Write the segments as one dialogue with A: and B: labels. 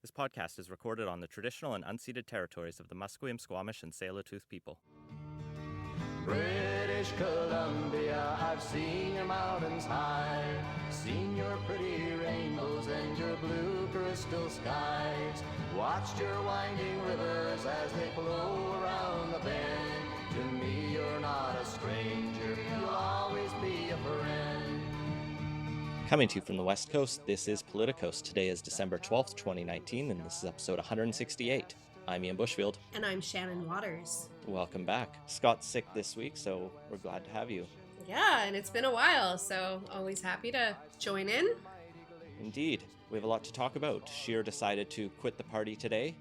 A: This podcast is recorded on the traditional and unceded territories of the Musqueam, Squamish, and Tsleil-Waututh people.
B: British Columbia, I've seen your mountains high, seen your pretty rainbows and your blue crystal skies, watched your winding rivers as they flow around the bend. To me, you're not a stranger, you'll always be a friend.
A: Coming to you from the West Coast, this is Politicos. Today is December 12th, 2019, and this is episode 168. I'm Ian Bushfield.
C: And I'm Shannon Waters.
A: Welcome back. Scott's sick this week, so we're glad to have you.
C: Yeah, and it's been a while, so always happy to join in.
A: Indeed. We have a lot to talk about. Scheer decided to quit the party today.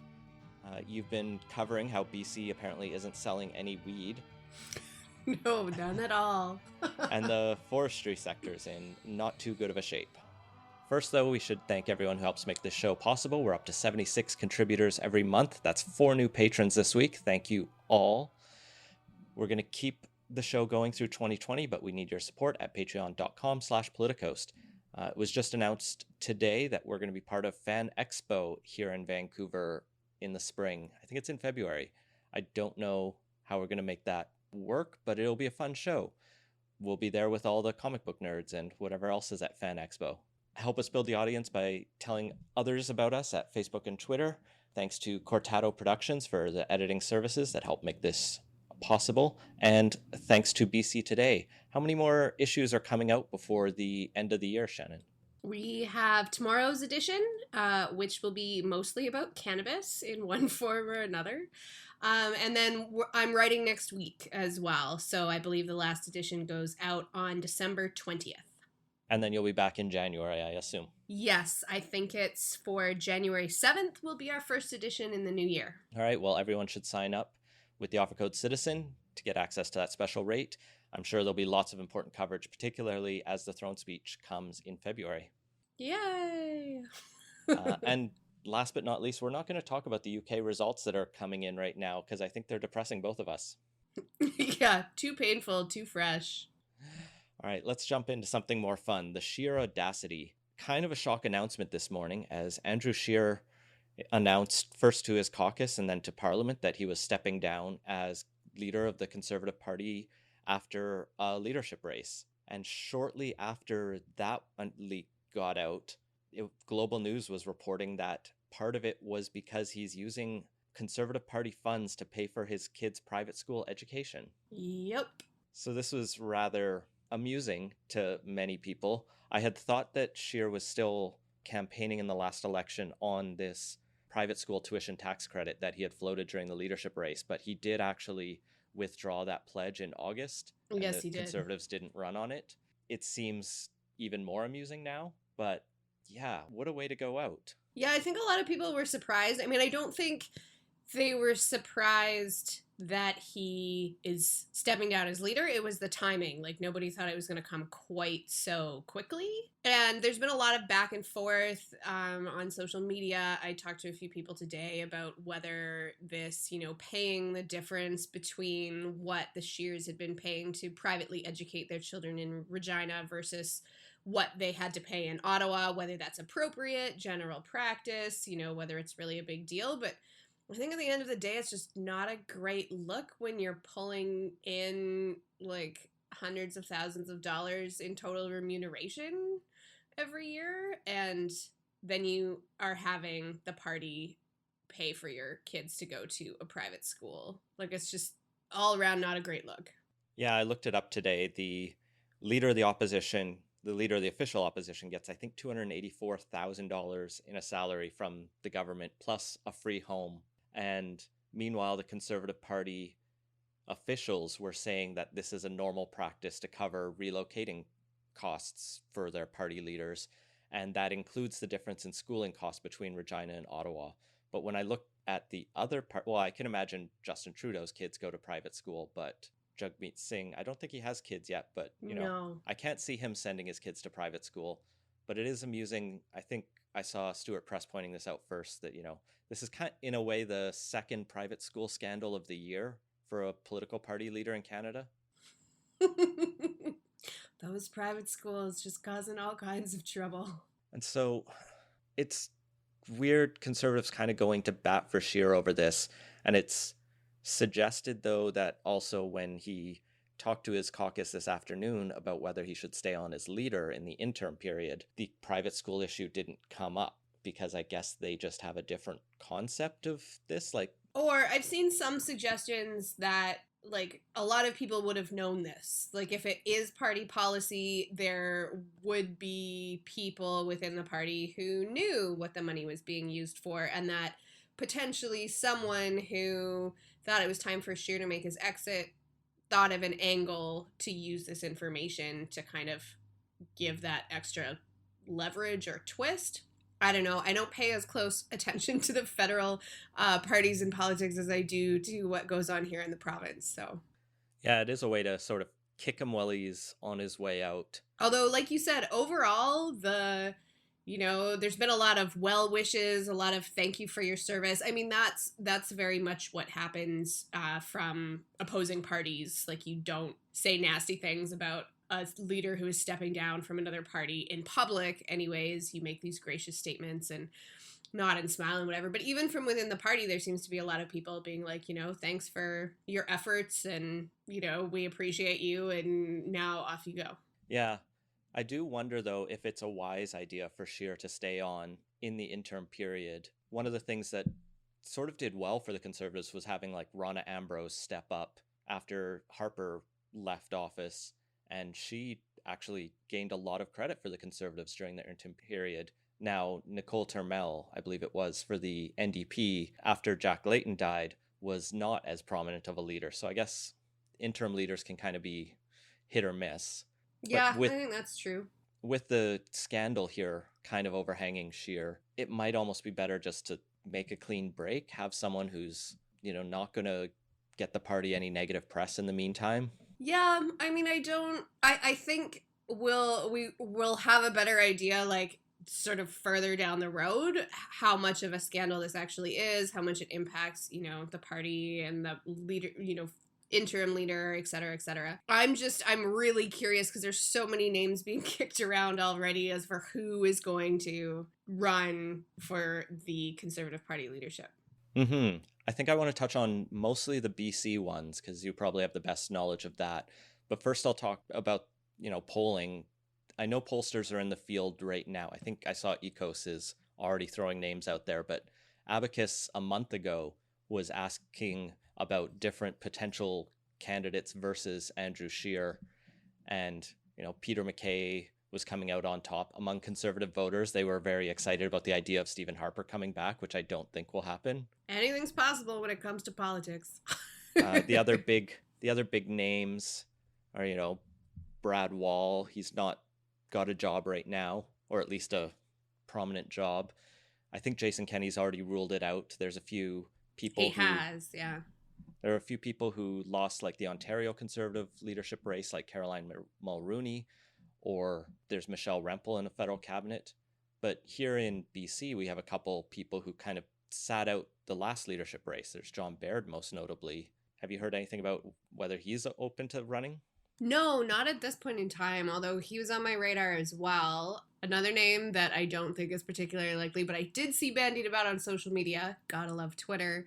A: You've been covering how BC apparently isn't selling any weed.
C: No, none at all.
A: And the forestry sector's in not too good of a shape. First, though, we should thank everyone who helps make this show possible. We're up to 76 contributors every month. That's 4 new patrons this week. Thank you all. We're going to keep the show going through 2020, but we need your support at patreon.com/politicos. It was just announced today that we're going to be part of Fan Expo here in Vancouver in the spring. I think it's in February. I don't know how we're going to make that work, but it'll be a fun show. We'll be there with all the comic book nerds and whatever else is at Fan Expo. Help us build the audience by telling others about us at Facebook and Twitter. Thanks to Cortado Productions for the editing services that help make this possible. And thanks to BC Today. How many more issues are coming out before the end of the year, Shannon?
C: We have tomorrow's edition, which will be mostly about cannabis in one form or another. And then I'm writing next week as well. So I believe the last edition goes out on December 20th.
A: And then you'll be back in January, I assume.
C: Yes, I think it's for January 7th will be our first edition in the new year.
A: All right, well, everyone should sign up with the offer code CITIZEN to get access to that special rate. I'm sure there'll be lots of important coverage, particularly as the throne speech comes in February.
C: Yay!
A: And last but not least, we're not going to talk about the UK results that are coming in right now because I think they're depressing both of us.
C: Yeah, too painful, too fresh.
A: All right, let's jump into something more fun. The sheer audacity. Kind of a shock announcement this morning as Andrew Scheer announced first to his caucus and then to Parliament that he was stepping down as leader of the Conservative Party after a leadership race. And shortly after that leak got out, Global News was reporting that part of it was because he's using Conservative Party funds to pay for his kids' private school education.
C: Yep.
A: So this was rather amusing to many people. I had thought that Scheer was still campaigning in the last election on this private school tuition tax credit that he had floated during the leadership race, but he did actually withdraw that pledge in August.
C: Yes, he did.
A: Conservatives didn't run on it. It seems even more amusing now, but yeah, what a way to go out.
C: Yeah, I think a lot of people were surprised. I mean, I don't think they were surprised that he is stepping down as leader. It was the timing. Like, nobody thought it was going to come quite so quickly. And there's been a lot of back and forth on social media. I talked to a few people today about whether this, paying the difference between what the Scheers had been paying to privately educate their children in Regina versus what they had to pay in Ottawa, whether that's appropriate, general practice, whether it's really a big deal. But I think at the end of the day, it's just not a great look when you're pulling in like hundreds of thousands of dollars in total remuneration every year. And then you are having the party pay for your kids to go to a private school. Like, it's just all around not a great look.
A: Yeah, I looked it up today. The leader of the opposition, the leader of the official opposition gets, I think, $284,000 in a salary from the government, plus a free home. And meanwhile, the Conservative Party officials were saying that this is a normal practice to cover relocating costs for their party leaders. And that includes the difference in schooling costs between Regina and Ottawa. But when I look at the other part, well, I can imagine Justin Trudeau's kids go to private school, but Jagmeet Singh, I don't think he has kids yet, but,
C: No.
A: I can't see him sending his kids to private school. But it is amusing. I think I saw Stuart Press pointing this out first, that, this is kind of, in a way, the second private school scandal of the year for a political party leader in Canada.
C: Those private schools just causing all kinds of trouble.
A: And so it's weird Conservatives kind of going to bat for Scheer over this. And it's suggested, though, that also when he talked to his caucus this afternoon about whether he should stay on as leader in the interim period, the private school issue didn't come up because I guess they just have a different concept of this. Like,
C: or I've seen some suggestions that like a lot of people would have known this. Like if it is party policy, there would be people within the party who knew what the money was being used for, and that potentially someone who thought it was time for Scheer to make his exit thought of an angle to use this information to kind of give that extra leverage or twist. I don't know. I don't pay as close attention to the federal parties and politics as I do to what goes on here in the province. So,
A: yeah, it is a way to sort of kick him while he's on his way out.
C: although, like you said, overall, there's been a lot of well wishes, a lot of thank you for your service. I mean, that's very much what happens from opposing parties. Like, you don't say nasty things about a leader who is stepping down from another party in public. Anyways, you make these gracious statements and nod and smile and whatever. But even from within the party, there seems to be a lot of people being like, thanks for your efforts, and we appreciate you, and now off you go.
A: Yeah. I do wonder, though, if it's a wise idea for Scheer to stay on in the interim period. One of the things that sort of did well for the Conservatives was having like Ronna Ambrose step up after Harper left office, and she actually gained a lot of credit for the Conservatives during the interim period. Now, Nicole Turmel, I believe it was, for the NDP, after Jack Layton died, was not as prominent of a leader. So I guess interim leaders can kind of be hit or miss.
C: Yeah, I think that's true.
A: With the scandal here kind of overhanging Scheer, it might almost be better just to make a clean break, have someone who's, not going to get the party any negative press in the meantime.
C: Yeah, I mean, I think we'll have a better idea, like, sort of further down the road, how much of a scandal this actually is, how much it impacts, the party and the leader, interim leader, et cetera, et cetera. I'm really curious because there's so many names being kicked around already as for who is going to run for the Conservative Party leadership.
A: Mm-hmm. I think I want to touch on mostly the BC ones because you probably have the best knowledge of that. But first I'll talk about, polling. I know pollsters are in the field right now. I think I saw Ecos is already throwing names out there, but Abacus a month ago was asking about different potential candidates versus Andrew Scheer. And, Peter MacKay was coming out on top. Among Conservative voters, they were very excited about the idea of Stephen Harper coming back, which I don't think will happen.
C: Anything's possible when it comes to politics.
A: The other big names are, Brad Wall. He's not got a job right now, or at least a prominent job. I think Jason Kenney's already ruled it out. There's a few people
C: yeah.
A: There are a few people who lost, like the Ontario Conservative leadership race, like Caroline Mulrooney, or there's Michelle Rempel in a federal cabinet. But here in BC, we have a couple people who kind of sat out the last leadership race. There's John Baird, most notably. Have you heard anything about whether he's open to running?
C: No, not at this point in time, although he was on my radar as well. Another name that I don't think is particularly likely, but I did see bandied about on social media, gotta love Twitter,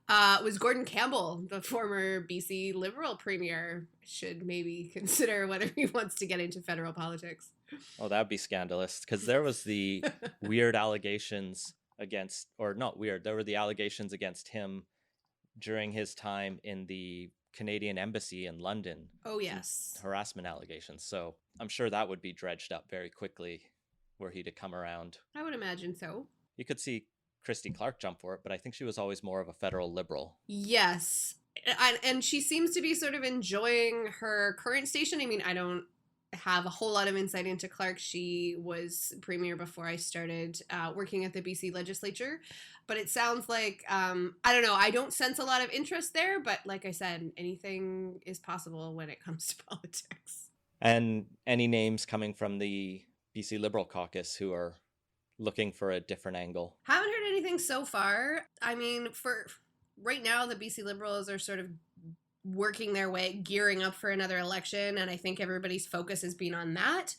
C: was Gordon Campbell, the former BC Liberal Premier. Should maybe consider whether he wants to get into federal politics.
A: Oh, that would be scandalous, because there was the weird allegations against, or not weird, there were the allegations against him during his time in the Canadian Embassy in London.
C: Oh, yes.
A: Harassment allegations. So I'm sure that would be dredged up very quickly were he to come around.
C: I would imagine so.
A: You could see Christy Clark jump for it, but I think she was always more of a federal liberal.
C: Yes. And she seems to be sort of enjoying her current station. I mean, I don't have a whole lot of insight into Clark. She was premier before I started working at the BC legislature. But it sounds like, I don't know, I don't sense a lot of interest there. But like I said, anything is possible when it comes to politics.
A: And any names coming from the BC Liberal caucus who are looking for a different angle?
C: Haven't heard anything so far. I mean, for right now, the BC Liberals are sort of working their way, gearing up for another election, and I think everybody's focus has been on that.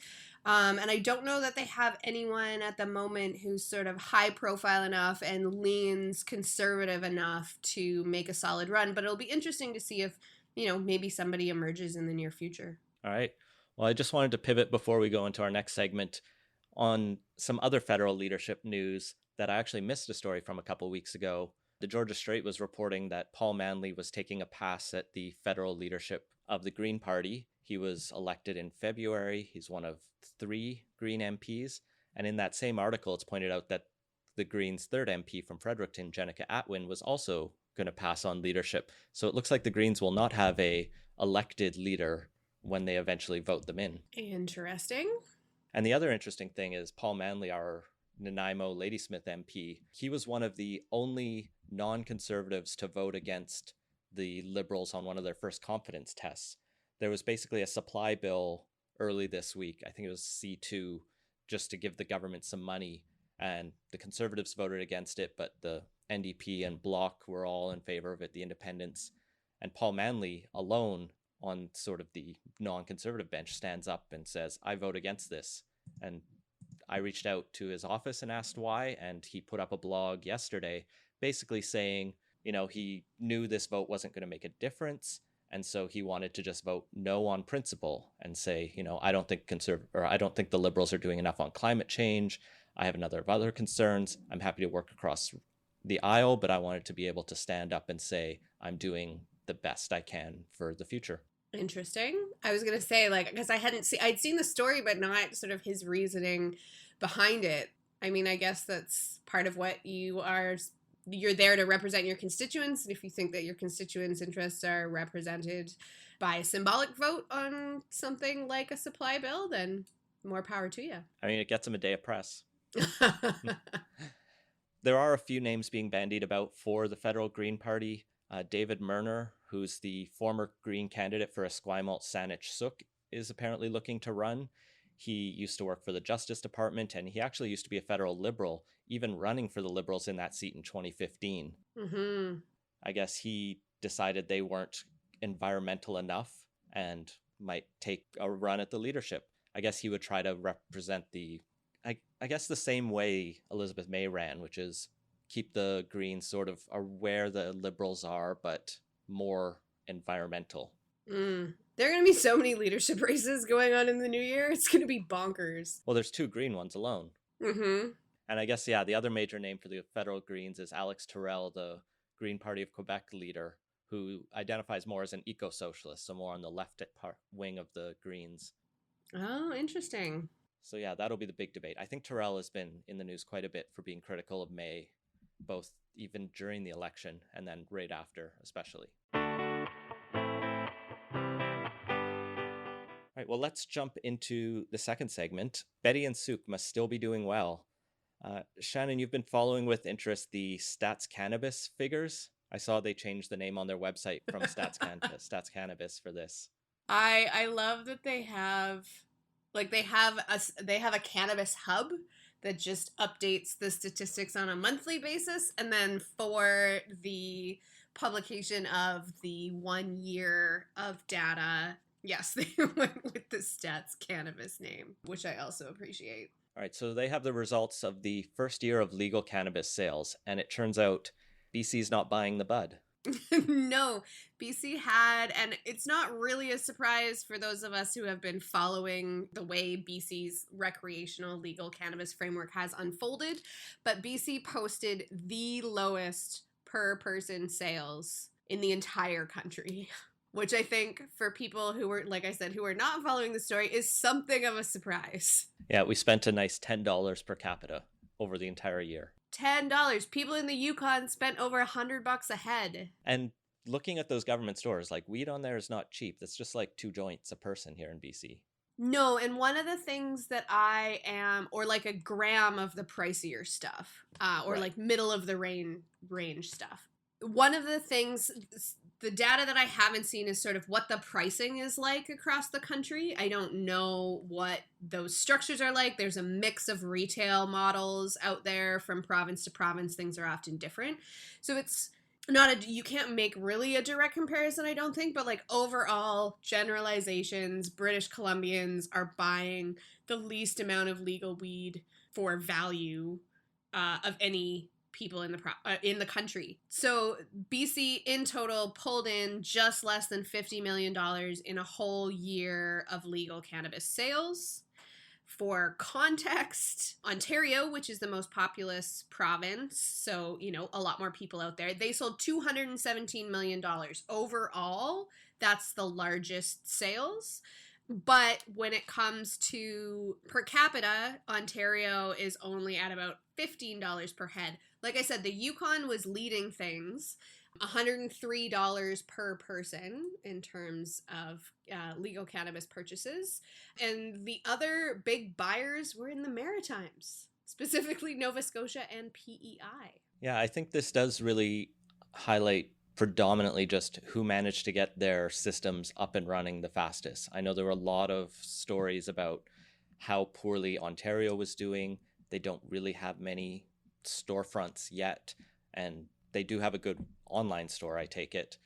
C: And I don't know that they have anyone at the moment who's sort of high profile enough and leans conservative enough to make a solid run. But it'll be interesting to see if, maybe somebody emerges in the near future.
A: All right. Well, I just wanted to pivot before we go into our next segment on some other federal leadership news that I actually missed a story from a couple weeks ago. The Georgia Straight was reporting that Paul Manley was taking a pass at the federal leadership of the Green Party. He was elected in February. He's one of 3 Green MPs. And in that same article, it's pointed out that the Greens' 3rd MP from Fredericton, Jenica Atwin, was also going to pass on leadership. So it looks like the Greens will not have a elected leader when they eventually vote them in.
C: Interesting.
A: And the other interesting thing is Paul Manley, our Nanaimo Ladysmith MP, he was one of the only non-conservatives to vote against the Liberals on one of their first confidence tests. There was basically a supply bill early this week, I think it was C2, just to give the government some money, and the Conservatives voted against it, but the NDP and Bloc were all in favor of it, the Independents. And Paul Manley alone on sort of the non-conservative bench stands up and says, I vote against this. And I reached out to his office and asked why, and he put up a blog yesterday basically saying, he knew this vote wasn't going to make a difference, and so he wanted to just vote no on principle and say, I don't think the Liberals are doing enough on climate change. I have another of other concerns. I'm happy to work across the aisle, but I wanted to be able to stand up and say I'm doing the best I can for the future.
C: Interesting. I was going to say, because I'd seen the story, but not sort of his reasoning behind it. I mean, I guess that's part of what you're there to represent your constituents. And if you think that your constituents' interests are represented by a symbolic vote on something like a supply bill, then more power to you.
A: I mean, it gets them a day of press. There are a few names being bandied about for the federal Green Party. David Murner, who's the former Green candidate for Esquimalt Saanich Suk, is apparently looking to run. He used to work for the Justice Department, and he actually used to be a federal Liberal, even running for the Liberals in that seat in 2015.
C: Mm-hmm.
A: I guess he decided they weren't environmental enough and might take a run at the leadership. I guess he would try to represent I guess the same way Elizabeth May ran, which is keep the Greens sort of where the Liberals are, but more environmental.
C: There are going to be so many leadership races going on in the new year. It's going to be bonkers.
A: Well, there's 2 Green ones alone.
C: Mm-hmm.
A: And I guess, the other major name for the federal Greens is Alex Terrell, the Green Party of Quebec leader, who identifies more as an eco-socialist, so more on the left wing of the Greens.
C: Oh, interesting.
A: So that'll be the big debate. I think Terrell has been in the news quite a bit for being critical of May, both even during the election and then right after, especially. All right, well, let's jump into the second segment. Betty and Souk must still be doing well. Shannon, you've been following with interest the Stats Cannabis figures. I saw they changed the name on their website from Stats Cannabis for this.
C: I love that they have a cannabis hub that just updates the statistics on a monthly basis, and then for the publication of the 1 year of data, yes, they went with the Stats Cannabis name, which I also appreciate.
A: All right, so they have the results of the first year of legal cannabis sales, and it turns out BC's not buying the bud.
C: No, BC had, and it's not really a surprise for those of us who have been following the way BC's recreational legal cannabis framework has unfolded, but BC posted the lowest per person sales in the entire country, which I think for people who were, like I said, who are not following the story is something of a surprise.
A: Yeah, we spent a nice $10 per capita over the entire year.
C: $10. People in the Yukon spent over $100 a head.
A: And looking at those government stores, weed on there is not cheap. That's just 2 joints a person here in BC.
C: No, and one of the things that or a gram of the pricier stuff, or
A: right.
C: Middle of the range stuff. One of the things, the data that I haven't seen is sort of what the pricing is like across the country. I don't know what those structures are like. There's a mix of retail models out there from province to province. Things are often different. So you can't make really a direct comparison, I don't think, but like overall generalizations, British Columbians are buying the least amount of legal weed for value of any people in the country. So BC in total pulled in just less than $50 million in a whole year of legal cannabis sales. For context, Ontario, which is the most populous province, so, a lot more people out there, they sold $217 million. Overall, that's the largest sales. But when it comes to per capita, Ontario is only at about $15 per head. Like I said, the Yukon was leading things. $103 per person in terms of legal cannabis purchases. And the other big buyers were in the Maritimes, specifically Nova Scotia and PEI.
A: Yeah, I think this does really highlight predominantly just who managed to get their systems up and running the fastest. I know there were a lot of stories about how poorly Ontario was doing. They don't really have many storefronts yet, and they do have a good online store, I take it.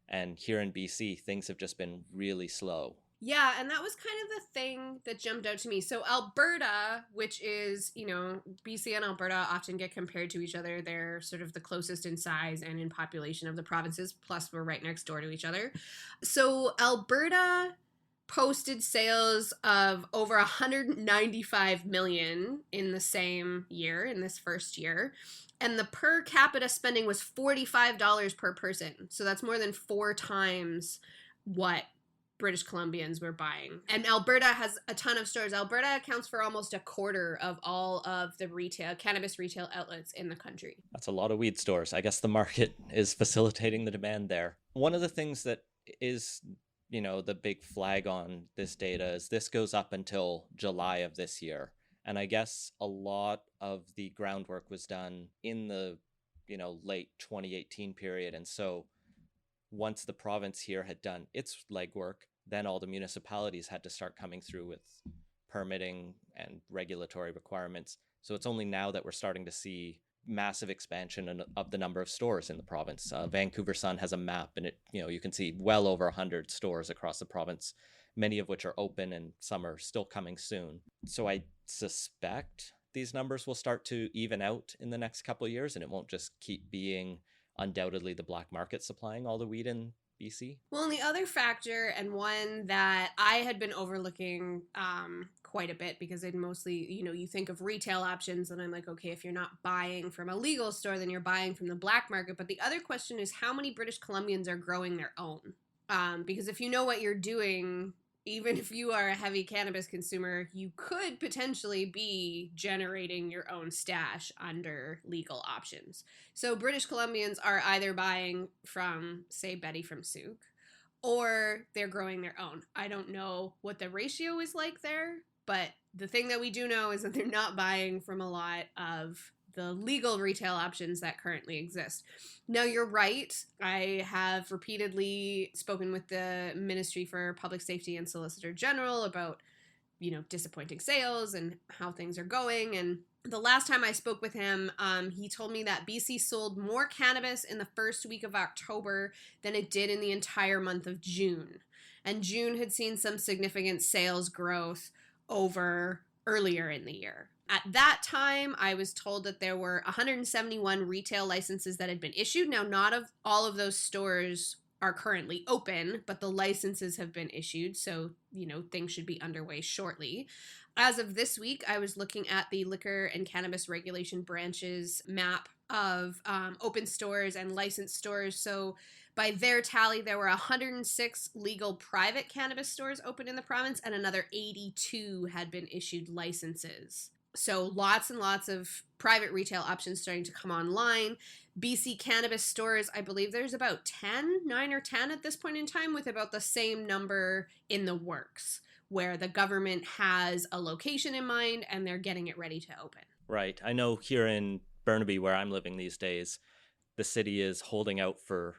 A: And here in BC, things have just been really slow.
C: Yeah, and that was kind of the thing that jumped out to me. So Alberta, which is, BC and Alberta often get compared to each other. They're sort of the closest in size and in population of the provinces, plus we're right next door to each other. So Alberta posted sales of over 195 million in the same year, in this first year. And the per capita spending was $45 per person. So that's more than 4 times what British Columbians were buying. And Alberta has a ton of stores. Alberta accounts for almost a quarter of all of the cannabis retail outlets in the country.
A: That's a lot of weed stores. I guess the market is facilitating the demand there. One of the things that is, the big flag on this data is this goes up until July of this year. And I guess a lot of the groundwork was done in the, late 2018 period. And so once the province here had done its legwork, then all the municipalities had to start coming through with permitting and regulatory requirements. So it's only now that we're starting to see massive expansion of the number of stores in the province. Vancouver Sun has a map, and you can see well over 100 stores across the province, many of which are open and some are still coming soon. So I suspect these numbers will start to even out in the next couple of years, and it won't just keep being undoubtedly the black market supplying all the weed in BC.
C: Well, and the other factor, and one that I had been overlooking quite a bit, because I'd mostly, you think of retail options, and I'm like, okay, if you're not buying from a legal store, then you're buying from the black market. But the other question is how many British Columbians are growing their own? Because if you know what you're doing, even if you are a heavy cannabis consumer, you could potentially be generating your own stash under legal options. So British Columbians are either buying from, say, Betty from Souk, or they're growing their own. I don't know what the ratio is like there, but the thing that we do know is that they're not buying from a lot of the legal retail options that currently exist. Now, you're right. I have repeatedly spoken with the Ministry for Public Safety and Solicitor General about, disappointing sales and how things are going. And the last time I spoke with him, he told me that BC sold more cannabis in the first week of October than it did in the entire month of June. And June had seen some significant sales growth over earlier in the year. At that time, I was told that there were 171 retail licenses that had been issued. Now, not all of those stores are currently open, but the licenses have been issued, so, things should be underway shortly. As of this week, I was looking at the Liquor and Cannabis Regulation Branch's map of open stores and licensed stores. So by their tally, there were 106 legal private cannabis stores open in the province, and another 82 had been issued licenses. So lots and lots of private retail options starting to come online. BC cannabis stores, I believe there's about 9 or 10 at this point in time, with about the same number in the works, where the government has a location in mind and they're getting it ready to open.
A: Right. I know here in Burnaby, where I'm living these days, the city is holding out for,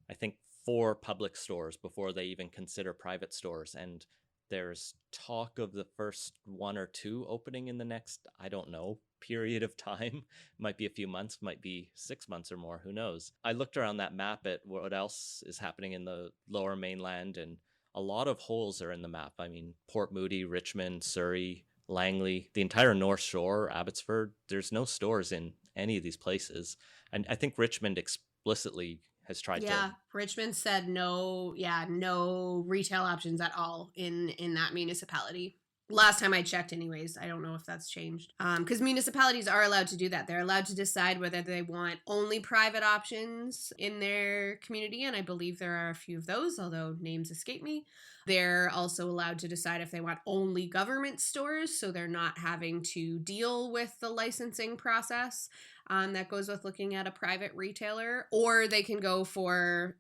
A: I think, 4 public stores before they even consider private stores. And there's talk of the first 1 or 2 opening in the next, I don't know, period of time. Might be a few months, might be 6 months or more, who knows. I looked around that map at what else is happening in the lower mainland, and a lot of holes are in the map. I mean, Port Moody, Richmond, Surrey, Langley, the entire North Shore, Abbotsford, there's no stores in any of these places. And I think Richmond explicitly has tried
C: Yeah,
A: to.
C: Richmond said no, no retail options at all in that municipality. Last time I checked anyways. I don't know if that's changed. Because municipalities are allowed to do that. They're allowed to decide whether they want only private options in their community, and I believe there are a few of those, although names escape me. They're also allowed to decide if they want only government stores, so they're not having to deal with the licensing process that goes with looking at a private retailer, or they can go for,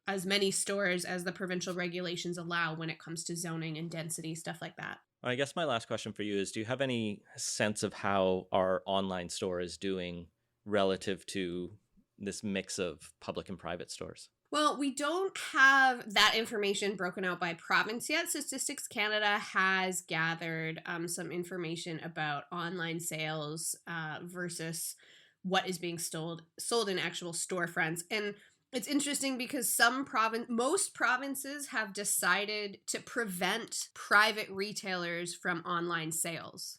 C: as many stores as the provincial regulations allow when it comes to zoning and density, stuff like that.
A: I guess my last question for you is, do you have any sense of how our online store is doing relative to this mix of public and private stores?
C: Well, we don't have that information broken out by province yet. Statistics Canada has gathered some information about online sales versus what is being sold in actual storefronts. And it's interesting because most provinces have decided to prevent private retailers from online sales.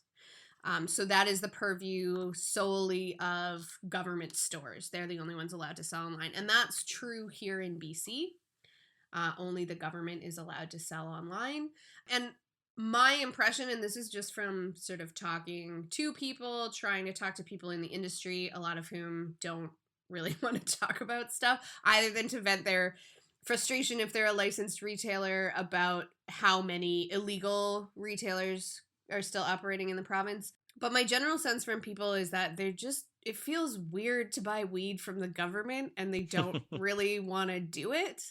C: So that is the purview solely of government stores. They're the only ones allowed to sell online. And that's true here in BC. Only the government is allowed to sell online. And my impression, and this is just from sort of talking to people, trying to talk to people in the industry, a lot of whom don't really want to talk about stuff, either than to vent their frustration if they're a licensed retailer about how many illegal retailers are still operating in the province. But my general sense from people is that it feels weird to buy weed from the government and they don't really want to do it.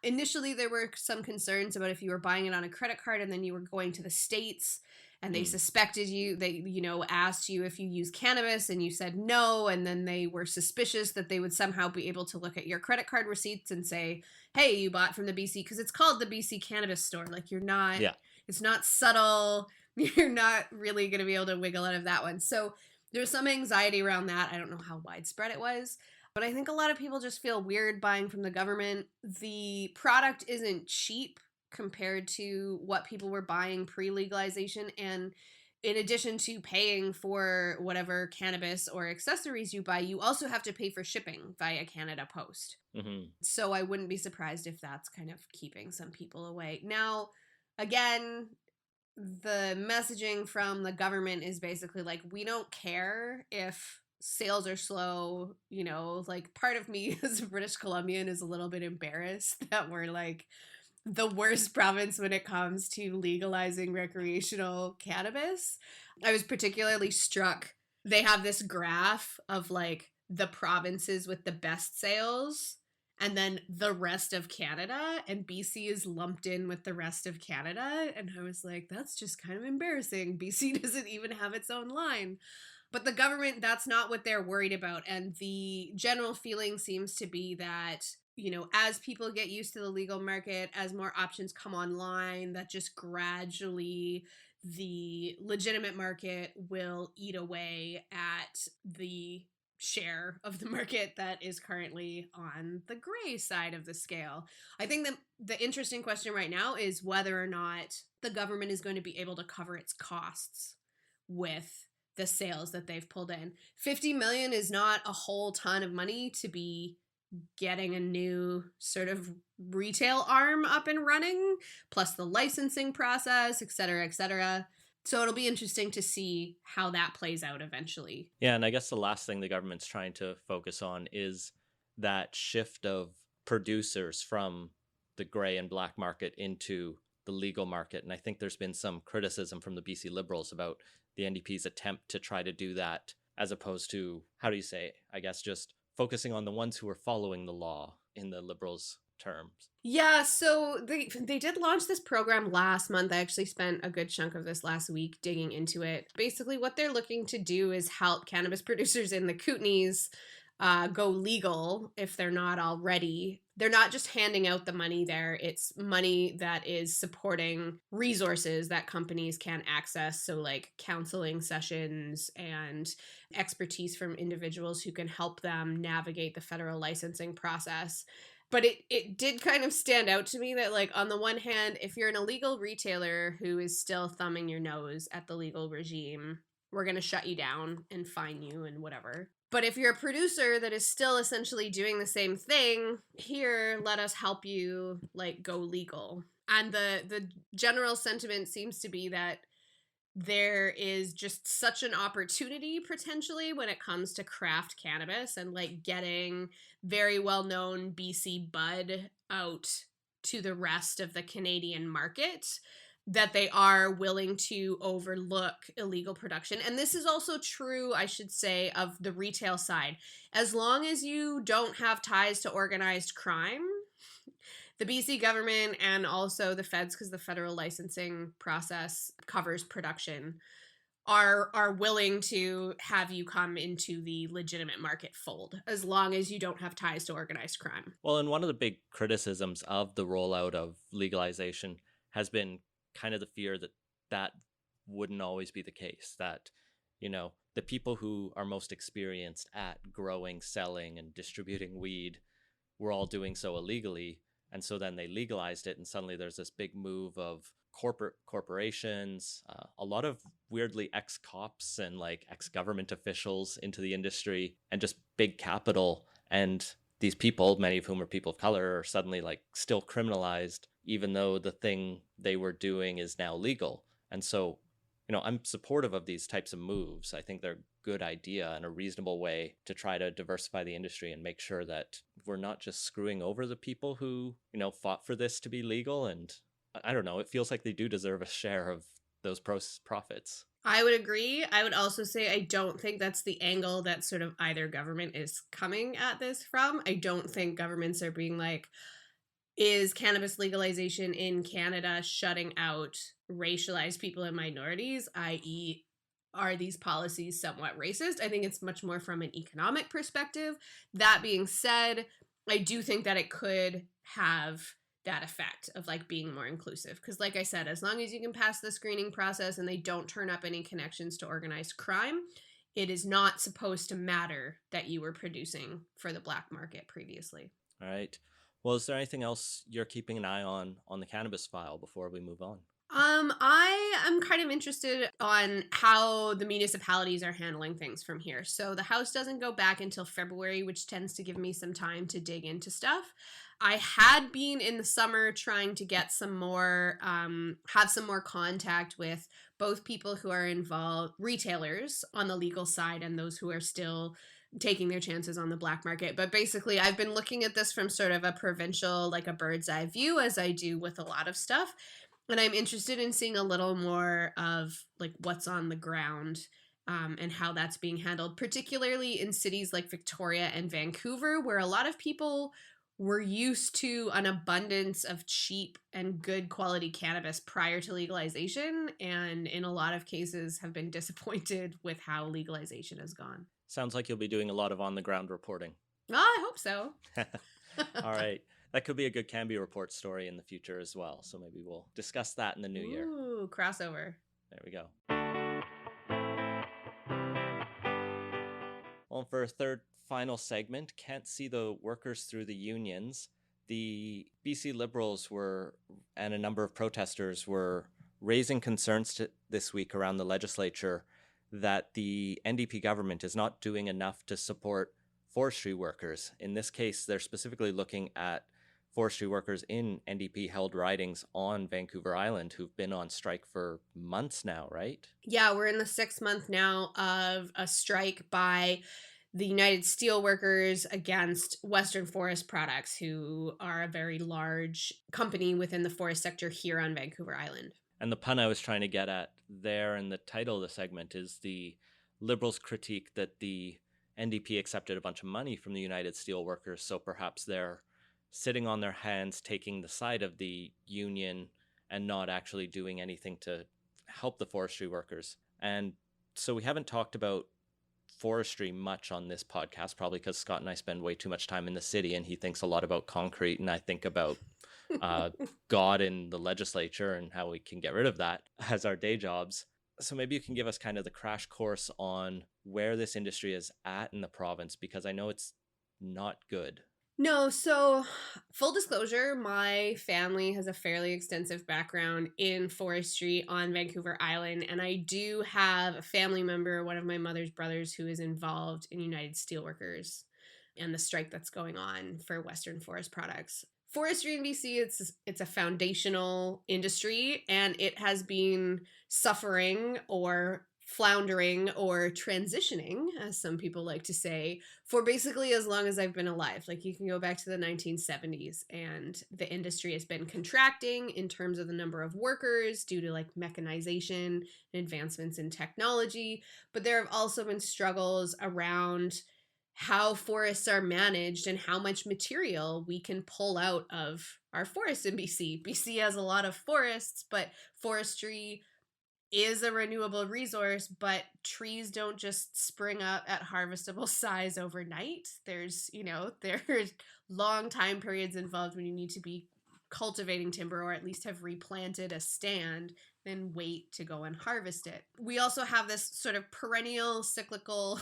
C: Initially, there were some concerns about if you were buying it on a credit card and then you were going to the States and they suspected you, they, asked you if you use cannabis and you said no. And then they were suspicious that they would somehow be able to look at your credit card receipts and say, hey, you bought from the BC, because it's called the BC Cannabis Store. Like it's not subtle. You're not really going to be able to wiggle out of that one. So there's some anxiety around that. I don't know how widespread it was, but I think a lot of people just feel weird buying from the government. The product isn't cheap compared to what people were buying pre-legalization. And in addition to paying for whatever cannabis or accessories you buy, you also have to pay for shipping via Canada Post. Mm-hmm. So I wouldn't be surprised if that's kind of keeping some people away. Now, again, the messaging from the government is basically like, we don't care if sales are slow. Like, part of me as a British Columbian is a little bit embarrassed that we're like the worst province when it comes to legalizing recreational cannabis. I was particularly struck. They have this graph of like the provinces with the best sales and then the rest of Canada, and BC is lumped in with the rest of Canada. And I was like, that's just kind of embarrassing. BC doesn't even have its own line. But the government, that's not what they're worried about. And the general feeling seems to be that, as people get used to the legal market, as more options come online, that just gradually the legitimate market will eat away at the share of the market that is currently on the gray side of the scale. I think that the interesting question right now is whether or not the government is going to be able to cover its costs with the sales that they've pulled in. 50 million is not a whole ton of money to be getting a new sort of retail arm up and running, plus the licensing process, et cetera, et cetera. So it'll be interesting to see how that plays out eventually.
A: Yeah, and I guess the last thing the government's trying to focus on is that shift of producers from the gray and black market into the legal market. And I think there's been some criticism from the BC Liberals about the NDP's attempt to try to do that, as opposed to, just focusing on the ones who are following the law in the Liberals' terms.
C: Yeah, so they did launch this program last month. I actually spent a good chunk of this last week digging into it. Basically, what they're looking to do is help cannabis producers in the Kootenays go legal if they're not already. They're not just handing out the money there. It's money that is supporting resources that companies can access. So, like counseling sessions and expertise from individuals who can help them navigate the federal licensing process. But it did kind of stand out to me that, like, on the one hand, if you're an illegal retailer who is still thumbing your nose at the legal regime, we're going to shut you down and fine you and whatever. But if you're a producer that is still essentially doing the same thing, here, let us help you, like, go legal. And the general sentiment seems to be that there is just such an opportunity potentially when it comes to craft cannabis and like getting very well-known BC bud out to the rest of the Canadian market that they are willing to overlook illegal production. And this is also true, I should say, of the retail side. As long as you don't have ties to organized crime, the BC government and also the feds, because the federal licensing process covers production, are willing to have you come into the legitimate market fold as long as you don't have ties to organized crime.
A: Well, and one of the big criticisms of the rollout of legalization has been kind of the fear that that wouldn't always be the case, that, you know, the people who are most experienced at growing, selling, and distributing weed were all doing so illegally. And so then they legalized it, and suddenly there's this big move of corporations, a lot of weirdly ex-cops and like ex-government officials into the industry, and just big capital. And these people, many of whom are people of color, are suddenly like still criminalized, even though the thing they were doing is now legal. And so, you know, I'm supportive of these types of moves. I think they're a good idea and a reasonable way to try to diversify the industry and make sure that we're not just screwing over the people who, you know, fought for this to be legal. And I don't know, it feels like they do deserve a share of those profits.
C: I would agree. I would also say I don't think that's the angle that sort of either government is coming at this from. I don't think governments are being like, is cannabis legalization in Canada shutting out racialized people and minorities, i.e., are these policies somewhat racist? I think it's much more from an economic perspective. That being said, I do think that it could have that effect of like being more inclusive. Because like I said, as long as you can pass the screening process and they don't turn up any connections to organized crime, it is not supposed to matter that you were producing for the black market previously.
A: All right. Well, is there anything else you're keeping an eye on the cannabis file before we move on?
C: I am kind of interested on how the municipalities are handling things from here. So the House doesn't go back until February, which tends to give me some time to dig into stuff. I had been in the summer trying to get some more, have some more contact with both people who are involved, retailers on the legal side, and those who are still taking their chances on the black market. But basically, I've been looking at this from sort of a provincial, like a bird's eye view, as I do with a lot of stuff. And I'm interested in seeing a little more of like what's on the ground and how that's being handled, particularly in cities like Victoria and Vancouver, where a lot of people were used to an abundance of cheap and good quality cannabis prior to legalization, and in a lot of cases have been disappointed with how legalization has gone.
A: Sounds like you'll be doing a lot of on-the-ground reporting.
C: Well, I hope so.
A: All right. That could be a good Canby Report story in the future as well. So maybe we'll discuss that in the new year.
C: Ooh, crossover.
A: There we go. Well, for a third final segment, can't see the workers through the unions. The BC Liberals and a number of protesters were raising concerns this week around the legislature that the NDP government is not doing enough to support forestry workers. In this case, they're specifically looking at forestry workers in NDP-held ridings on Vancouver Island who've been on strike for months now, right?
C: Yeah, we're in the 6th month now of a strike by the United Steelworkers against Western Forest Products, who are a very large company within the forest sector here on Vancouver Island.
A: And the pun I was trying to get at there in the title of the segment is the Liberals' critique that the NDP accepted a bunch of money from the United Steelworkers, so perhaps they're sitting on their hands, taking the side of the union and not actually doing anything to help the forestry workers. And so we haven't talked about forestry much on this podcast, probably because Scott and I spend way too much time in the city, and he thinks a lot about concrete, and I think about God in the legislature and how we can get rid of that as our day jobs. So maybe you can give us kind of the crash course on where this industry is at in the province, because I know it's not good.
C: No, so full disclosure, my family has a fairly extensive background in forestry on Vancouver Island, and I do have a family member, one of my mother's brothers, who is involved in United Steelworkers and the strike that's going on for Western forest products. Forestry in BC, it's a foundational industry, and it has been suffering or floundering or transitioning, as some people like to say, for basically as long as I've been alive. Like, you can go back to the 1970s, and the industry has been contracting in terms of the number of workers due to like mechanization and advancements in technology. But there have also been struggles around how forests are managed and how much material we can pull out of our forests in BC. BC has a lot of forests, but forestry is a renewable resource, but trees don't just spring up at harvestable size overnight. There's long time periods involved when you need to be cultivating timber, or at least have replanted a stand, then wait to go and harvest it. We also have this sort of perennial cyclical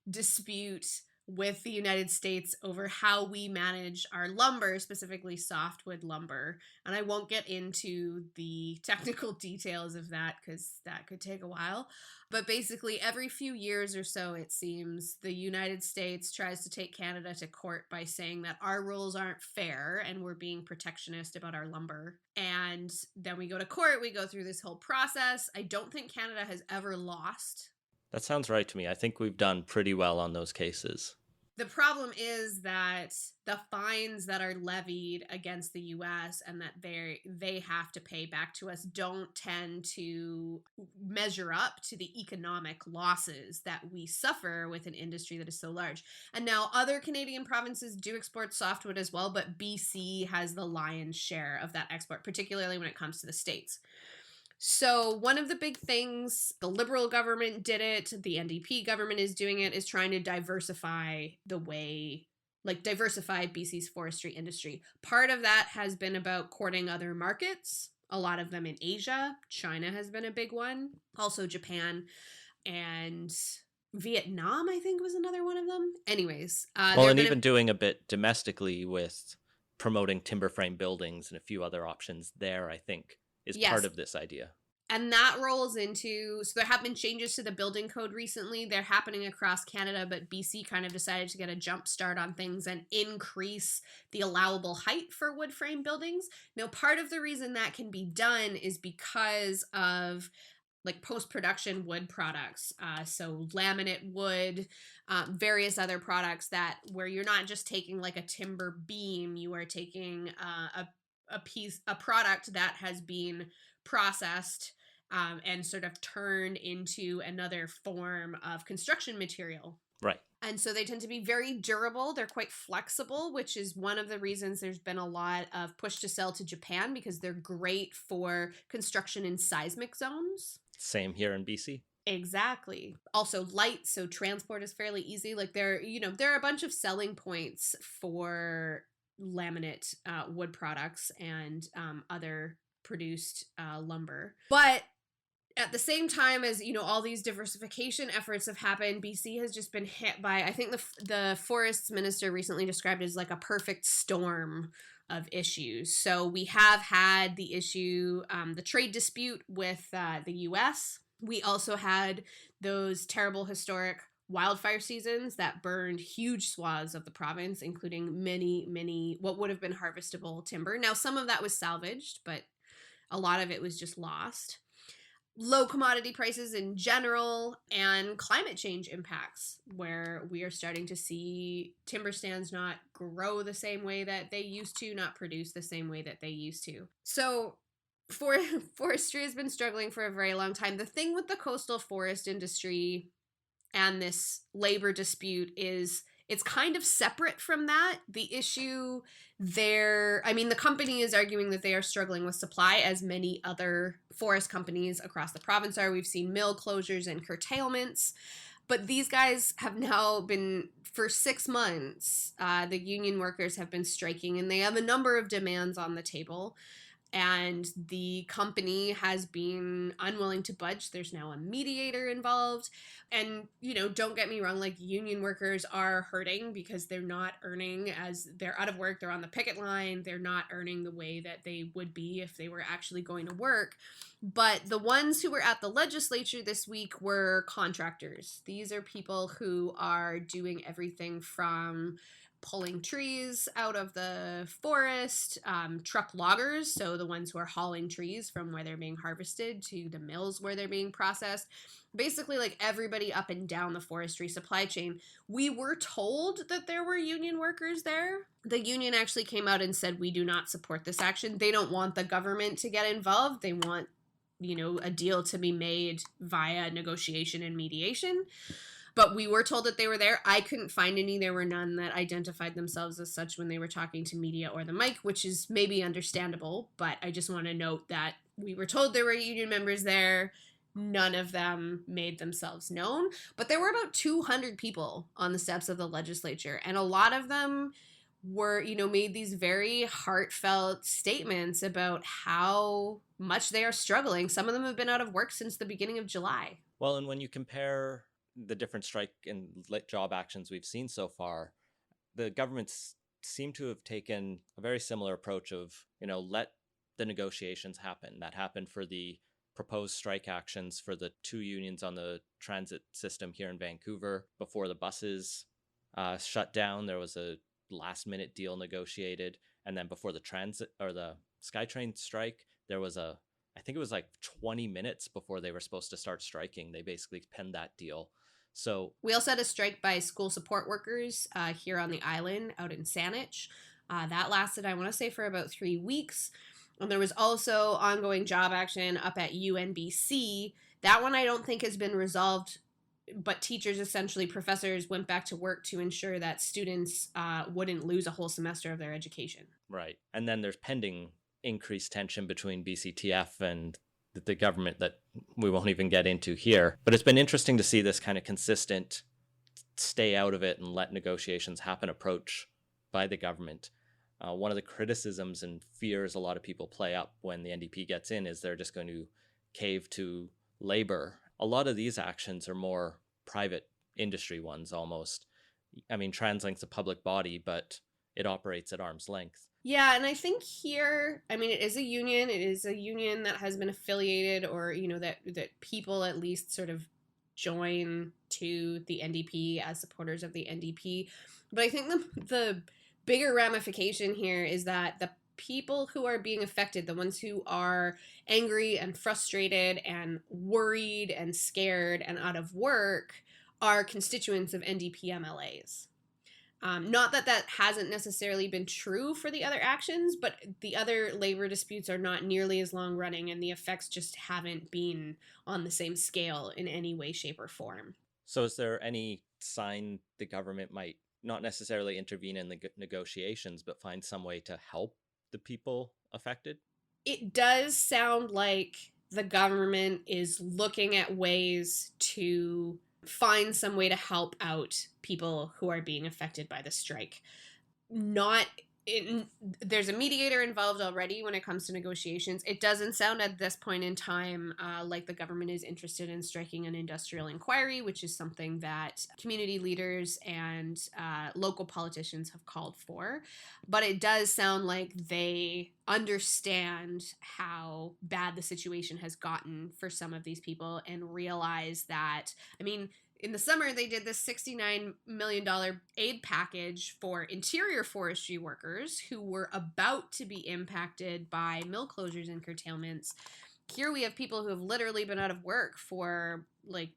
C: dispute with the United States over how we manage our lumber, specifically softwood lumber. And I won't get into the technical details of that because that could take a while. But basically, every few years or so, it seems, the United States tries to take Canada to court by saying that our rules aren't fair and we're being protectionist about our lumber. And then we go to court, we go through this whole process. I don't think Canada has ever lost.
A: That sounds right to me. I think we've done pretty well on those cases.
C: The problem is that the fines that are levied against the US and that they have to pay back to us don't tend to measure up to the economic losses that we suffer with an industry that is so large. And now other Canadian provinces do export softwood as well, but BC has the lion's share of that export, particularly when it comes to the States. So one of the big things, the Liberal government did it, the NDP government is doing it, is trying to diversify diversify BC's forestry industry. Part of that has been about courting other markets, a lot of them in Asia. China has been a big one. Also Japan and Vietnam, I think, was another one of them. Anyways.
A: And even doing a bit domestically with promoting timber frame buildings and a few other options there, I think, is part of this idea.
C: And that rolls into, so there have been changes to the building code recently. They're happening across Canada, but BC kind of decided to get a jump start on things and increase the allowable height for wood frame buildings. Now, part of the reason that can be done is because of like post-production wood products. So laminate wood, various other products where you're not just taking like a timber beam, you are taking a product that has been processed and sort of turned into another form of construction material.
A: Right.
C: And so they tend to be very durable. They're quite flexible, which is one of the reasons there's been a lot of push to sell to Japan, because they're great for construction in seismic zones.
A: Same here in BC.
C: Exactly. Also light, so transport is fairly easy. Like there are a bunch of selling points for laminate wood products and other produced lumber. But at the same time as, all these diversification efforts have happened, BC has just been hit by, I think the forests minister recently described it as like a perfect storm of issues. So we have had the issue, the trade dispute with the US. We also had those terrible historic wildfire seasons that burned huge swaths of the province, including many what would have been harvestable timber. Now, some of that was salvaged, but a lot of it was just lost. Low commodity prices in general, and climate change impacts, where we are starting to see timber stands not grow the same way that they used to, not produce the same way that they used to. So forestry has been struggling for a very long time. The thing with the coastal forest industry and this labor dispute is it's kind of separate from that. The issue there, the company is arguing that they are struggling with supply, as many other forest companies across the province are. We've seen mill closures and curtailments. But these guys have now been, for 6 months, the union workers have been striking, and they have a number of demands on the table. And the company has been unwilling to budge. There's now a mediator involved. And, don't get me wrong, like, union workers are hurting because they're not earning, as they're out of work, they're on the picket line, they're not earning the way that they would be if they were actually going to work. But the ones who were at the legislature this week were contractors. These are people who are doing everything from pulling trees out of the forest, truck loggers, so the ones who are hauling trees from where they're being harvested to the mills where they're being processed. Basically, like, everybody up and down the forestry supply chain. We were told that there were union workers there. The union actually came out and said, we do not support this action. They don't want the government to get involved. They want, a deal to be made via negotiation and mediation. But we were told that they were there. I couldn't find any. There were none that identified themselves as such when they were talking to media or the mic, which is maybe understandable. But I just want to note that we were told there were union members there. None of them made themselves known. But there were about 200 people on the steps of the legislature. And a lot of them were, made these very heartfelt statements about how much they are struggling. Some of them have been out of work since the beginning of July.
A: Well, and when you compare the different strike and job actions we've seen so far, the governments seem to have taken a very similar approach of, let the negotiations happen. That happened for the proposed strike actions for the 2 unions on the transit system here in Vancouver. Before the buses shut down, there was a last-minute deal negotiated. And then before the transit or the SkyTrain strike, there was I think it was like 20 minutes before they were supposed to start striking. They basically penned that deal. So
C: we also had a strike by school support workers here on the island out in Saanich. That lasted, I want to say, for about 3 weeks. And there was also ongoing job action up at UNBC. That one I don't think has been resolved, but teachers, essentially professors, went back to work to ensure that students wouldn't lose a whole semester of their education.
A: Right. And then there's pending increased tension between BCTF and the government that we won't even get into here. But it's been interesting to see this kind of consistent stay out of it and let negotiations happen approach by the government. One of the criticisms and fears a lot of people play up when the NDP gets in is they're just going to cave to labor. A lot of these actions are more private industry ones almost. I mean, TransLink's a public body, but it operates at arm's length.
C: Yeah, and I think here, I mean, it is a union. It is a union that has been affiliated, or, that people at least sort of join to the NDP as supporters of the NDP. But I think the bigger ramification here is that the people who are being affected, the ones who are angry and frustrated and worried and scared and out of work, are constituents of NDP MLAs. Not that hasn't necessarily been true for the other actions, but the other labor disputes are not nearly as long running, and the effects just haven't been on the same scale in any way, shape, or form.
A: So is there any sign the government might not necessarily intervene in the negotiations, but find some way to help the people affected?
C: It does sound like the government is looking at ways to find some way to help out people who are being affected by the strike. There's a mediator involved already when it comes to negotiations. It doesn't sound at this point in time like the government is interested in striking an industrial inquiry, which is something that community leaders and local politicians have called for. But it does sound like they understand how bad the situation has gotten for some of these people and realize that, I mean, in the summer, they did this $69 million aid package for interior forestry workers who were about to be impacted by mill closures and curtailments. Here we have people who have literally been out of work for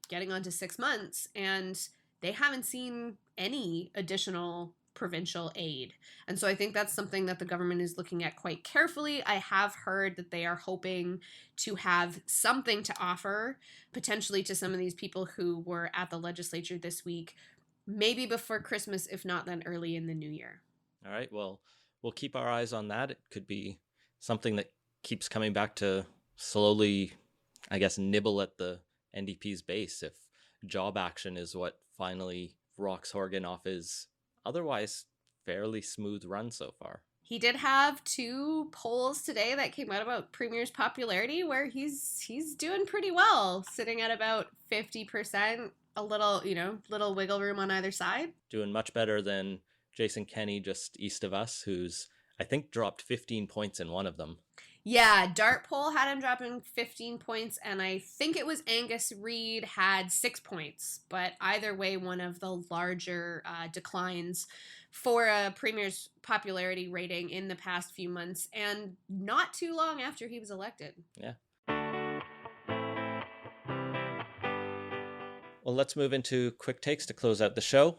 C: getting on to 6 months, and they haven't seen any additional provincial aid. And so I think that's something that the government is looking at quite carefully. I have heard that they are hoping to have something to offer potentially to some of these people who were at the legislature this week, maybe before Christmas, if not then early in the new year.
A: All right, well, we'll keep our eyes on that. It could be something that keeps coming back to slowly, I guess, nibble at the NDP's base if job action is what finally rocks Horgan off his otherwise fairly smooth run so far.
C: He did have 2 polls today that came out about Premier's popularity where he's doing pretty well, sitting at about 50%, a little, little wiggle room on either side.
A: Doing much better than Jason Kenney just east of us, who's I think dropped 15 points in one of them.
C: Yeah, Dart poll had him dropping 15 points, and I think it was Angus Reid had 6 points. But either way, one of the larger declines for a Premier's popularity rating in the past few months, and not too long after he was elected.
A: Yeah. Well, let's move into quick takes to close out the show.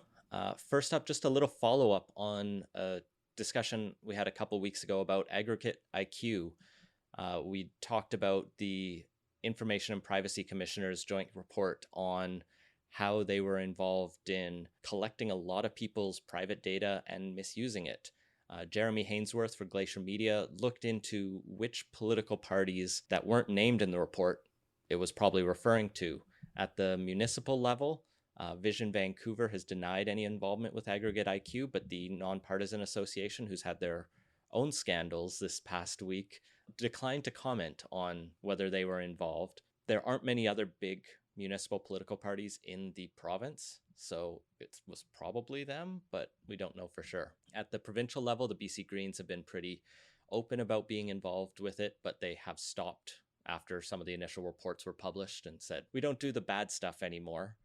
A: First up, just a little follow-up on a discussion we had a couple weeks ago about aggregate IQ. We talked about the Information and Privacy Commissioner's joint report on how they were involved in collecting a lot of people's private data and misusing it. Jeremy Hainsworth for Glacier Media looked into which political parties that weren't named in the report it was probably referring to. At the municipal level, Vision Vancouver has denied any involvement with aggregate IQ, but the Nonpartisan Association, who's had their own scandals this past week, declined to comment on whether they were involved. There aren't many other big municipal political parties in the province, so it was probably them, but we don't know for sure. At the provincial level, the BC Greens have been pretty open about being involved with it, but they have stopped after some of the initial reports were published and said, we don't do the bad stuff anymore.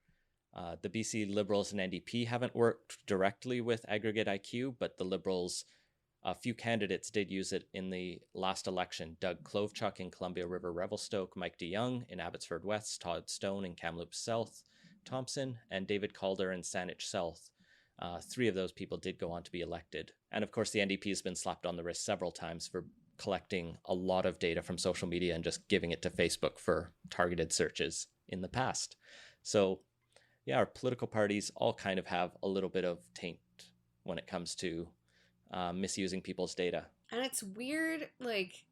A: The BC Liberals and NDP haven't worked directly with aggregate IQ, but the Liberals, a few candidates did use it in the last election. Doug Klovechuck in Columbia River Revelstoke, Mike DeYoung in Abbotsford West, Todd Stone in Kamloops South, Thompson, and David Calder in Saanich South. 3 of those people did go on to be elected. And of course, the NDP has been slapped on the wrist several times for collecting a lot of data from social media and just giving it to Facebook for targeted searches in the past. So yeah, our political parties all kind of have a little bit of taint when it comes to misusing people's data.
C: And it's weird, like,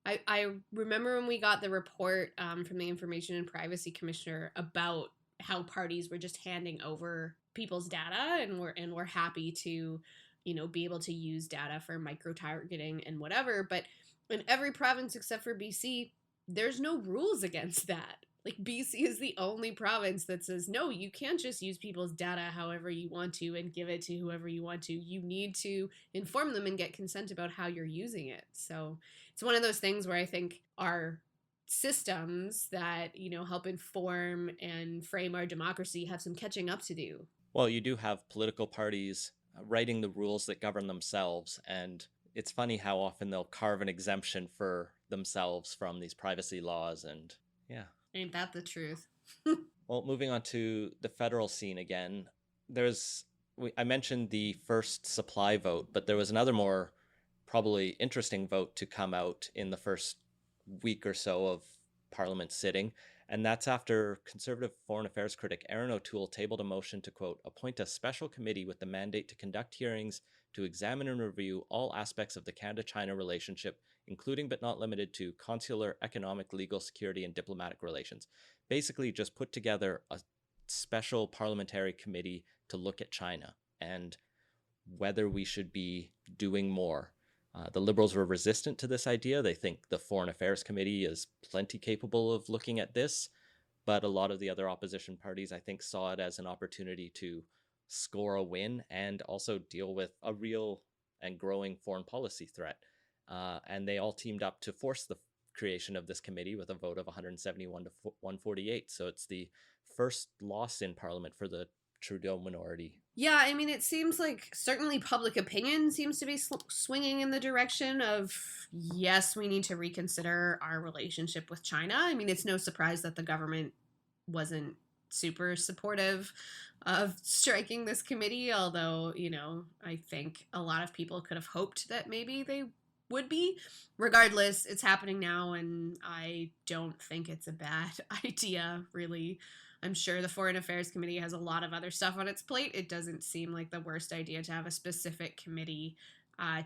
C: I remember when we got the report from the Information and Privacy Commissioner about how parties were just handing over people's data and we're happy to be able to use data for micro-targeting and whatever. But in every province except for BC, there's no rules against that. Like, BC is the only province that says, no, you can't just use people's data however you want to and give it to whoever you want to. You need to inform them and get consent about how you're using it. So it's one of those things where I think our systems that, help inform and frame our democracy have some catching up to do.
A: Well, you do have political parties writing the rules that govern themselves, and it's funny how often they'll carve an exemption for themselves from these privacy laws, and yeah.
C: Ain't that the truth?
A: Well, moving on to the federal scene again, I mentioned the first supply vote, but there was another more probably interesting vote to come out in the first week or so of Parliament sitting, and that's after Conservative Foreign Affairs critic Erin O'Toole tabled a motion to, quote, appoint a special committee with the mandate to conduct hearings to examine and review all aspects of the Canada-China relationship, including but not limited to consular, economic, legal, security, and diplomatic relations. Basically, just put together a special parliamentary committee to look at China and whether we should be doing more. The Liberals were resistant to this idea. They think the Foreign Affairs Committee is plenty capable of looking at this, but a lot of the other opposition parties, I think, saw it as an opportunity to score a win and also deal with a real and growing foreign policy threat. And they all teamed up to force the creation of this committee with a vote of 171 to 148. So it's the first loss in Parliament for the Trudeau minority.
C: Yeah, I mean, it seems like certainly public opinion seems to be swinging in the direction of, yes, we need to reconsider our relationship with China. I mean, it's no surprise that the government wasn't super supportive of striking this committee, although, I think a lot of people could have hoped that maybe they would be. Regardless, it's happening now, and I don't think it's a bad idea, really. I'm sure the Foreign Affairs Committee has a lot of other stuff on its plate. It doesn't seem like the worst idea to have a specific committee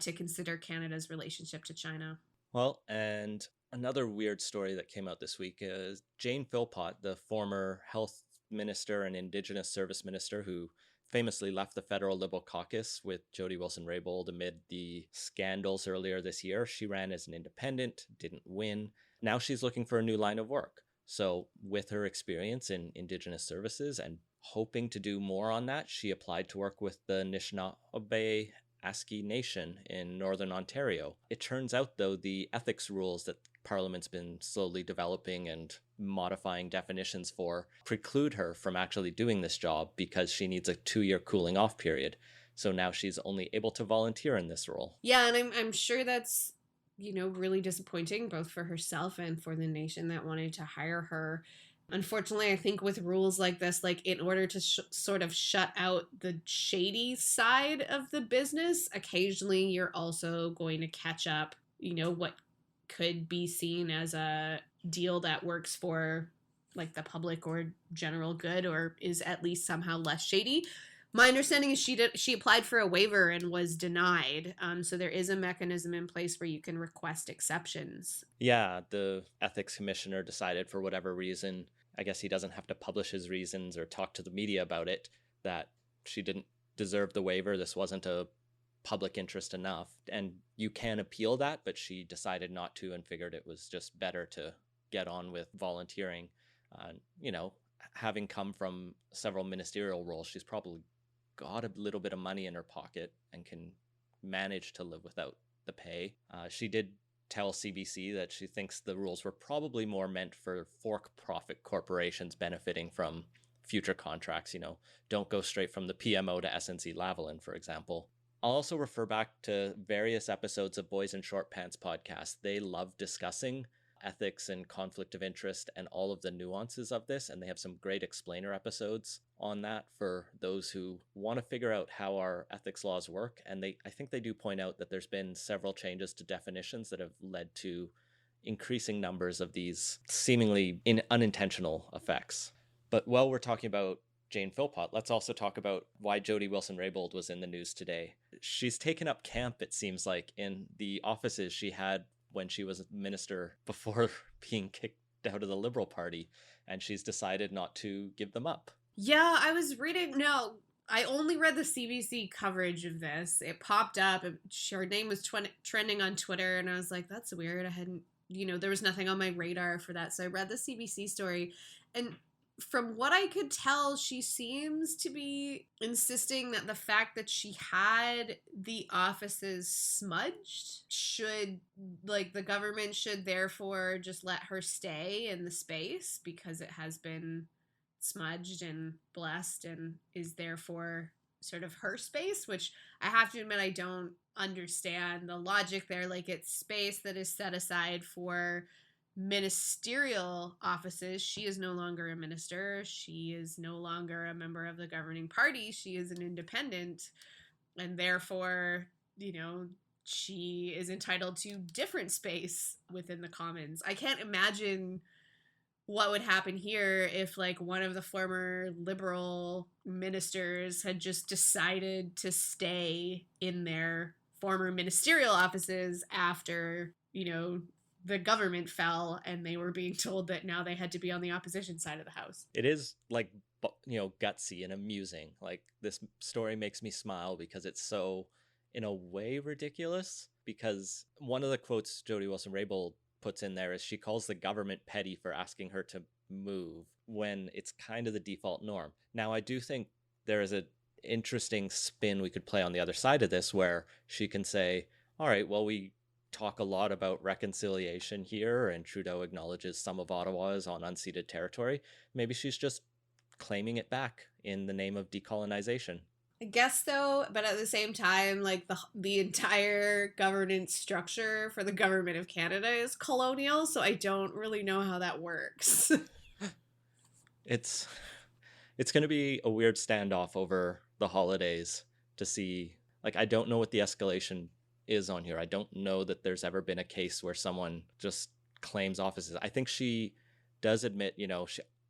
C: to consider Canada's relationship to China.
A: Well, and another weird story that came out this week is Jane Philpott, the former health minister and Indigenous service minister who famously left the federal Liberal caucus with Jody Wilson-Raybould amid the scandals earlier this year. She ran as an independent, didn't win. Now she's looking for a new line of work. So with her experience in Indigenous services and hoping to do more on that, she applied to work with the Anishinaabe Aski Nation in Northern Ontario. It turns out, though, the ethics rules that Parliament's been slowly developing and modifying definitions for preclude her from actually doing this job because she needs a 2-year cooling off period. So now she's only able to volunteer in this role.
C: Yeah, and I'm sure that's, really disappointing both for herself and for the nation that wanted to hire her. Unfortunately, I think with rules like this, like in order to sort of shut out the shady side of the business, occasionally you're also going to catch up, what could be seen as a deal that works for like the public or general good or is at least somehow less shady. My understanding is she applied for a waiver and was denied. So there is a mechanism in place where you can request exceptions.
A: Yeah, the ethics commissioner decided for whatever reason, I guess he doesn't have to publish his reasons or talk to the media about it, that she didn't deserve the waiver. This wasn't a public interest enough. And you can appeal that, but she decided not to and figured it was just better to get on with volunteering. Having come from several ministerial roles, she's probably got a little bit of money in her pocket and can manage to live without the pay. She did tell CBC that she thinks the rules were probably more meant for for-profit corporations benefiting from future contracts. Don't go straight from the PMO to SNC-Lavalin, for example. I'll also refer back to various episodes of Boys in Short Pants podcast. They love discussing ethics and conflict of interest and all of the nuances of this, and they have some great explainer episodes on that for those who want to figure out how our ethics laws work. And I think they do point out that there's been several changes to definitions that have led to increasing numbers of these seemingly unintentional effects. But while we're talking about Jane Philpott, let's also talk about why Jody Wilson-Raybould was in the news today. She's taken up camp, it seems like, in the offices she had when she was a minister before being kicked out of the Liberal Party, and she's decided not to give them up.
C: Yeah, I was reading. No, I only read the CBC coverage of this. It popped up. Her name was trending on Twitter, and I was like, that's weird. I hadn't, there was nothing on my radar for that. So I read the CBC story, and from what I could tell, she seems to be insisting that the fact that she had the offices smudged the government should therefore just let her stay in the space because it has been smudged and blessed and is therefore sort of her space, which I have to admit I don't understand the logic there. Like, it's space that is set aside for ministerial offices. She is no longer a minister. She is no longer a member of the governing party. She is an independent, and therefore, she is entitled to different space within the Commons. I can't imagine what would happen here if one of the former Liberal ministers had just decided to stay in their former ministerial offices after, the government fell and they were being told that now they had to be on the opposition side of the house.
A: It is gutsy and amusing. This story makes me smile because it's so, in a way, ridiculous. Because one of the quotes Jody Wilson-Raybould puts in there is she calls the government petty for asking her to move when it's kind of the default norm. Now, I do think there is an interesting spin we could play on the other side of this where she can say, all right, well, we talk a lot about reconciliation here, and Trudeau acknowledges some of Ottawa is on unceded territory. Maybe she's just claiming it back in the name of decolonization.
C: I guess so, but at the same time, the entire governance structure for the government of Canada is colonial, so I don't really know how that works.
A: It's going to be a weird standoff over the holidays to see. I don't know what the escalation is on here. I don't know that there's ever been a case where someone just claims offices. I think she does admit,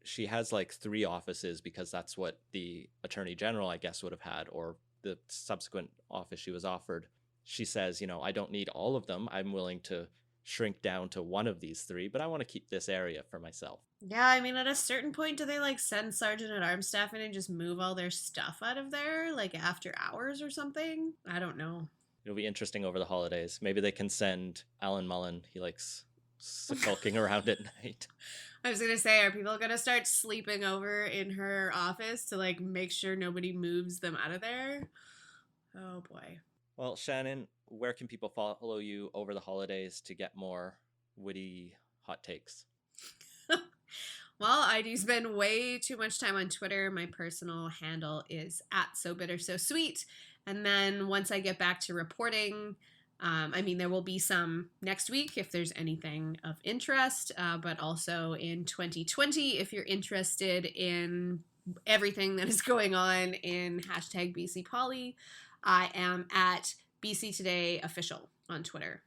A: she has 3 offices because that's what the Attorney General, I guess, would have had, or the subsequent office she was offered. She says, I don't need all of them. I'm willing to shrink down to one of these three, but I want to keep this area for myself.
C: Yeah, I mean, at a certain point, do they like send Sergeant at Arms staff in and just move all their stuff out of there, like after hours or something? I don't know.
A: It'll be interesting over the holidays. Maybe they can send Alan Mullen. He likes skulking around at night.
C: I was gonna say, are people gonna start sleeping over in her office to like make sure nobody moves them out of there? Oh boy.
A: Well, Shannon, where can people follow you over the holidays to get more witty hot takes?
C: Well, I do spend way too much time on Twitter. My personal handle is @SoBitterSoSweet. And then once I get back to reporting, there will be some next week if there's anything of interest, but also in 2020 if you're interested in everything that is going on in #BCPoly. I am at BC Today Official on Twitter.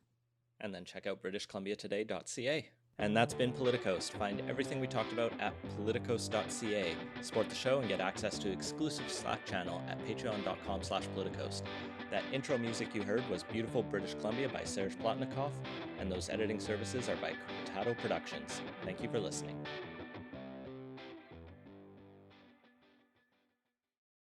A: And then check out BritishColumbiaToday.ca. And that's been Politicos. Find everything we talked about at politicos.ca. Support the show and get access to exclusive Slack channel at patreon.com/politicos. That intro music you heard was Beautiful British Columbia by Serge Plotnikov, and those editing services are by Cortado Productions. Thank you for listening.